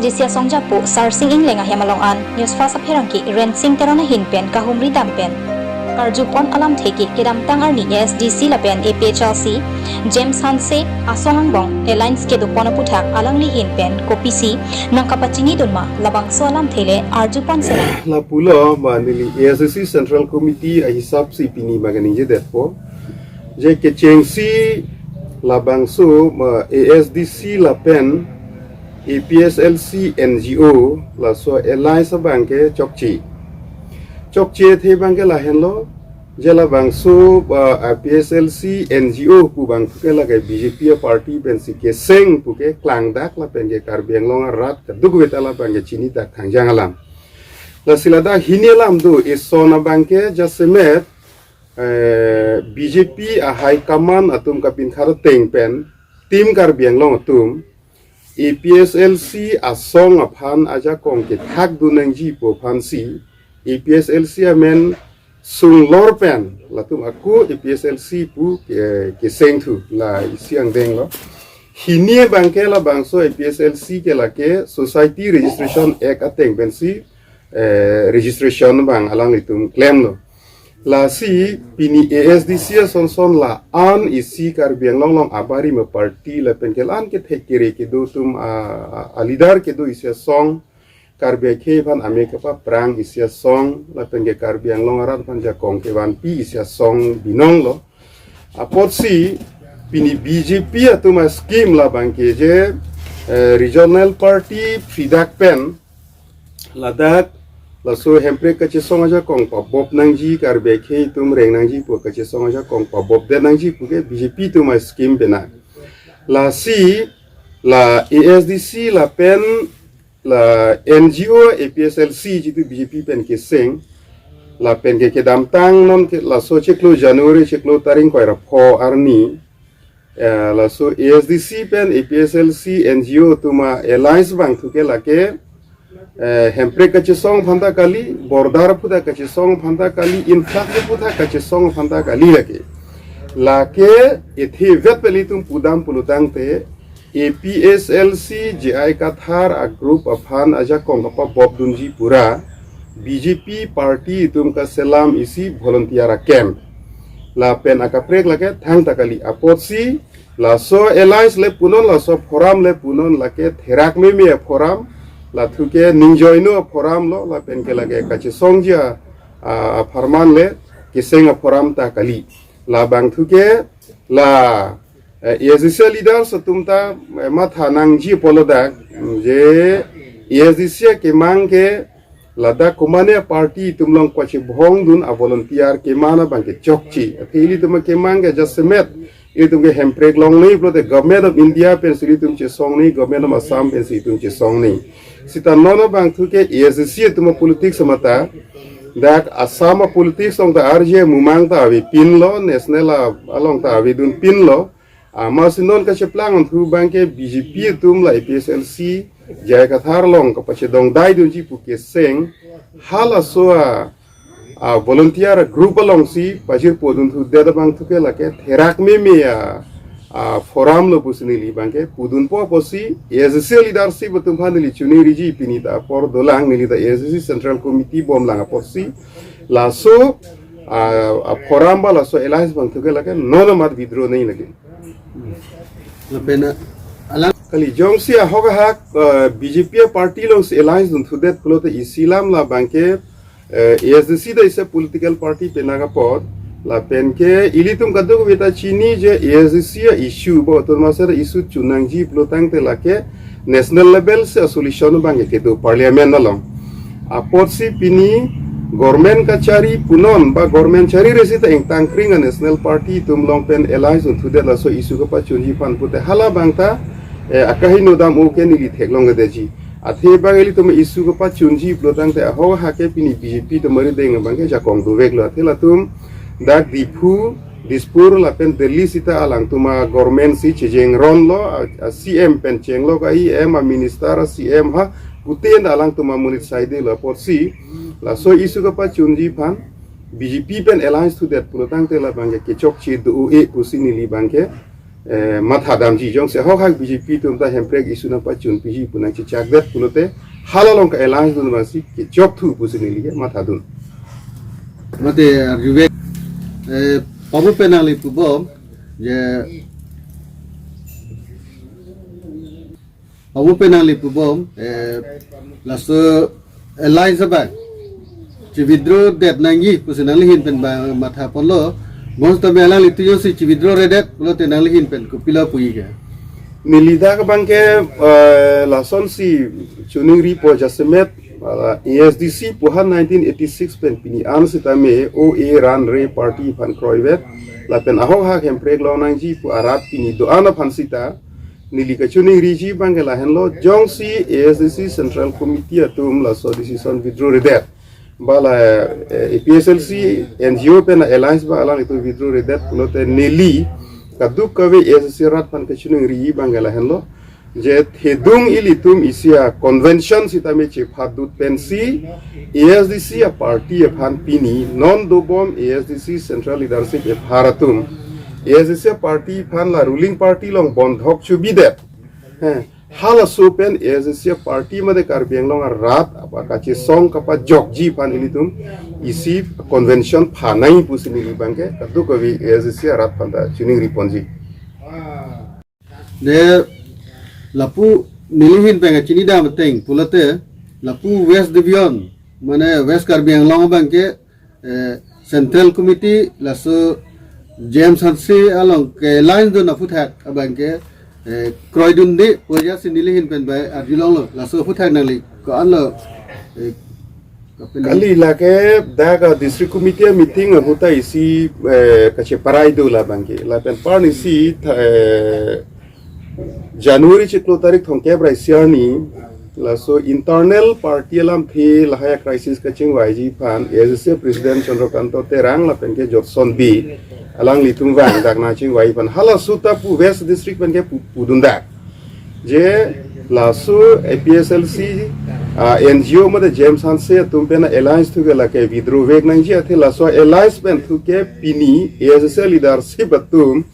Jisia Songjapu Sar Sing Ing Lenga Hemalongan News Fast Apherangki Ren Sing Terona Hinpen Kahumri Dampen Karjupon Alam Theki Kedam Tangarni SDC Lapen APHLC James Hanse Asongangbong Airlines Kedu Ponaputhak Alangli Hinpen Kopisi Nangkapachini Dunma Labang So Alam Thele Arjupon Sera La Pula Manili ASC Central Committee Ahisap si Pini Maganije Detpo Je Kechengsi Labang So ASDC Lapen APSLC NGO la so Airlines bangke Chokchi the bangke la henlo jela bangso APSLC NGO pu bang ke la ke BJP party pensi ke seng pu ke klang dak la penge karbiang long rat ke dug wetala bangke chini tak khangjang alam la silada hinelam do isona bangke jasemet BJP a high command atum kapin khar teng pen tim karbiang long atum APSLC asong aphan aja kong ke thak dunang ji po phansi APSLC amen sung lor pen latum aku APSLC pu ke seng thu la siang deng lo hinie bangke la bangso APSLC ke la ke Society Registration Act ateng bensi registration bang alang itum claim lo la si pini ASDC son la an isi karbiang long abari me party la penkelan ke thekire ke do tum alidar ke do isia song karbia ke van amerika pa prang isia song la penge karbiang long arat panja kong ke van pi isia song binong lo apot si pini BJP atuma scheme la bangke je regional party fidak pen ladak laso hempre kache song aja kong pa bob nangji karbe ke tum reng nangji pu kache song aja kong pa bob de nangji pu ke BJP tu ma scheme bena la si la ASDC la pen la NGO APSLC jitu BJP pen ke seng la pen ke dam tang non ke la so cheklo January cheklo taring ko ra pho arni la so ASDC pen APSLC NGO tu ma alliance bang tu ke la ke hempre kache song phanda kali bordar phuda kache song phanda kali inflak phuda kache song phanda kali lake ethi vetpeli tum pudam pulutang te APSLC GI Kathar a group of han aja kongpa bob dunji pura BJP party tum ka selam isi volunteer camp la pen akaprek lake thang takali apotsi la so alliance le punon la so forum le punon lake therak me forum la thuke ninjoino forum lo la pen ke lage kache songja farman le kiseng forum ta kali la bang thuke la ASDC leader satumta matha nangji polodak je ASDC ke mangke lada kumane party tumlong kwache bhong dun a volunteer ke mana bangke chokchi thili tum ke mangke jasemet itum ke hemprek long nei pro the government of India pen sili tum che song nei government of Assam pen sili tum che song nei sita nono bang thuke ASDC tum politics mata dak Assam politics ong ta RJ mumang ta avi pin lo national along ta avi dun pin lo masinon ka cheplang thu bangke BJP tum la APSLC jai kathar long ka pache dong dai dun ji pu ke seng hala so volunteer group along si pajir podun thu de bang thu ke la ke therak me forum lo pusni li bangke pudun po posi ASC leadership tum phanili chuni riji pinita por dolang nili da ASC Central Committee bom langa posi la so forum ba la so alliance bang thu ke la ke nono mat withdraw nei lagi Lapena alam kali jong si hoga hak BJP party long si alliance dun thudet pulote isilam la banke ASDC da isa political party penaga pod la penke ilitum kaduk beta chini je ASDC issue bo tormasar issue chunangji plotang te lake national level se solution bange ke do parliament nalong apot si pini government kachari punon ba government chari resita eng tangkring national party tum long pen alliance thudet la so issue ka chunji pan pute hala bangta akahi no dam o ke ni theklong deji athe bangeli tum issue ka chunji plotang te ho ha ke pini BJP to mari deng bangke ja kong do veklo athela tum dak dipu dispur la pen delhi sita alang tuma government si chejeng ron lo CM pen cheng lo ka i em minister CM ha Putin alang tuma munit saide la porsi la so isu ka pa chunji pan BJP pen alliance to that pulotang te la bangke ke chok chi do e pusini li bangke mathadam ji jong se hok hak BJP tum ta hemprek isu na pachun piji punang chi chakdet pulote halalong ka alliance dun masi ki job thu pusini lige mathadun mate rive pabu penali pubo je pabu penali pubo laso alliance ba ci vidro det nangi pusinali hin pen ba matha ponlo most of bela litu yo si ci vidro redet pulote nali hin pen ko pila puiga nilida ka bangke lason si chuning ri po jasemet ESDC puhan 1986 pen pini an sitame OA ran re party pan kroivet la pen ahok hak hemprek lo nang ji pu arat pini do ana pan sita nili ka chuning ri ji bangke la hen lo jong si ESDC central committee atum la so decision withdraw redet bala PSLC NGO pen alliance ba alang itu withdraw redet pulote nili kaduk kawe ESDC rat pan ka chuning ri bangke la hen lo je thedung ilitum isia convention sitame che phadut pensi ESDC a party a phan pini non do bom ESDC central leadership e bharatum ESDC a party phan la ruling party long bondhok chubi det hala sopen ESDC a party made karbiang long rat apa kache song kapa jokji phan ilitum isi convention phanai pusini bangke kaduk kawe ESDC rat phan da chuning riponji de lapu nilihin penga chini da mateng pulate lapu west division mana west karbi anglong bangke central committee laso James Hansi along ke line do na futhat abangke kroidun de poja sin nilihin pen ba arjilong lo laso futhat nali ko anlo kali lake daga district committee meeting huta isi kache parai do la bangke la pen parni si January chiklo tarik thongke brai siarni la so internal party alam phi lahaya crisis ka ching YG phan as president Chandrakanta terang la penke Johnson B alang litung wang dak na ching YG phan hala suta pu west district penke pudunda je la so APSLC NGO made James Hanse tumpena alliance thu la ke withdraw vek nang ji athe la so alliance pen thu ke pini as leadership atum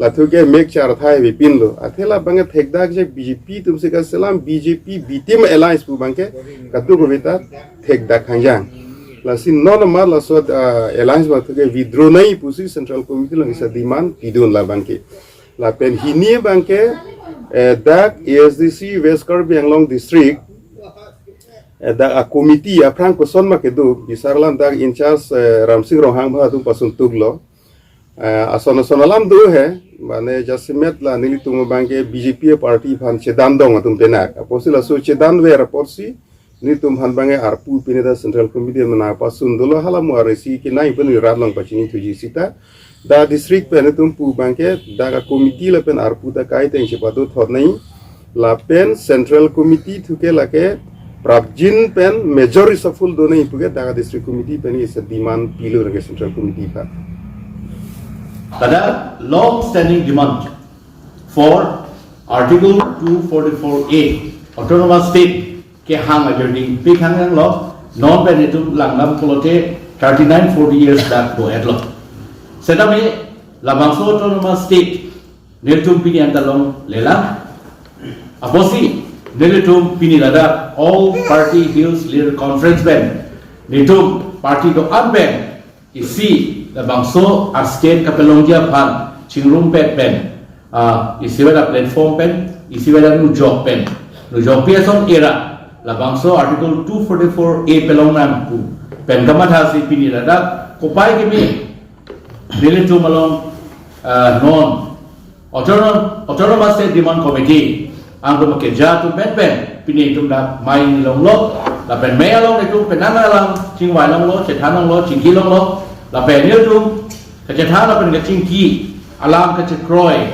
la thuke make char thai vi pinlo athela bange thekdak je BJP tumse ka salam BJP BTM alliance pu bangke katu ko beta thekdak khangjang la sin non mar la so alliance ba thuke withdraw nai pusi central committee lo isa demand pidun la bangke la pen hini bangke dak ESDC West Karbi Anglong district da a committee a prang person ma kedu bisarlan dak in charge Ramsing Rohang ba tu pasun tuglo asonalam do hai mane jasimet la nili tumo bangke BJP party phan chedan dong atum penak aposila so chedan we raporsi ni tum han bange arpu pineda central committee mana pasun dolo halamu aresi ki nai pen radlong pachini tuji sita da district pen tum pu bangke da ka committee la pen arpu ta kai teng chepadu thornai la pen central committee thuke lake prabjin pen majority saful do nai puge da district committee pen is demand pilu rage central committee phan Kada long-standing demand for Article 244A Autonomous State ke hang ajarding big hang law non-benefitum langnam polote 39-40 years back do adlo. Sedame labangso Autonomous State niltum pini antalong lelang aposi niltum pini lada all party hills leader conference ben niltum party do unben isi la bangso asken kapelongja phan chingrum pet pen isiweda platform pen isiweda nu job piason era la bangso article 244A pelongnam pu pen kamatha si pini lada kopai ke mi deletu malong non autonomous state demand committee angko makeja tu pen pini tum da mai long lo la pen me along itu penanga lang chingwai long lo chethanong lo chingki long lo la penil tum kacetha la pen kachingki alam kachekroi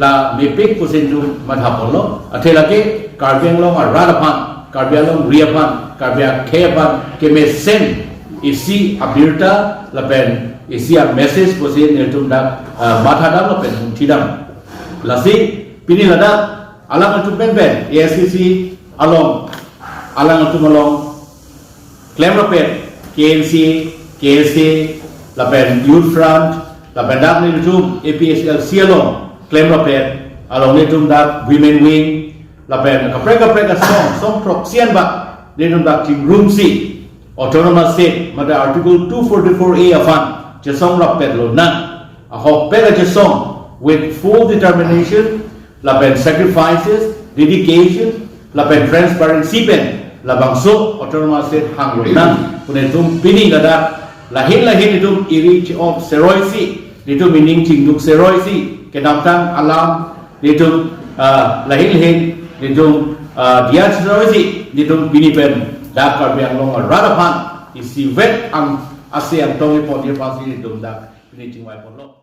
la mepek pusendu madhapolo athela ke karbiang long radapan karbiang long riapan karbiang khepan ke mesen isi abirta la pen isi a message pusen niltum da mathada la pen tidam la si pinilada alam tum pen ASCC along alang tum along claim la pen KNC KSA la pen Youth Front la pen dak ni tum APSL sialong claim la pen along ni tum da women wing la pen ka prek ka song proxian ba ni tum da king room si autonomous state mada article 244A afan che song la pen lo nan a hok pe che song with full determination la pen sacrifices dedication la pen transparency pen la bangso autonomous state hang lo nan pune tum pini da lahin itum iri of seroisi itu meaning cingduk seroisi kedamtang alam itu lahin itu dia seroisi itu bini pen dakar biang long radapan isi vet ang asean tongi pon dia pasti itu dak bini cingwai pon lo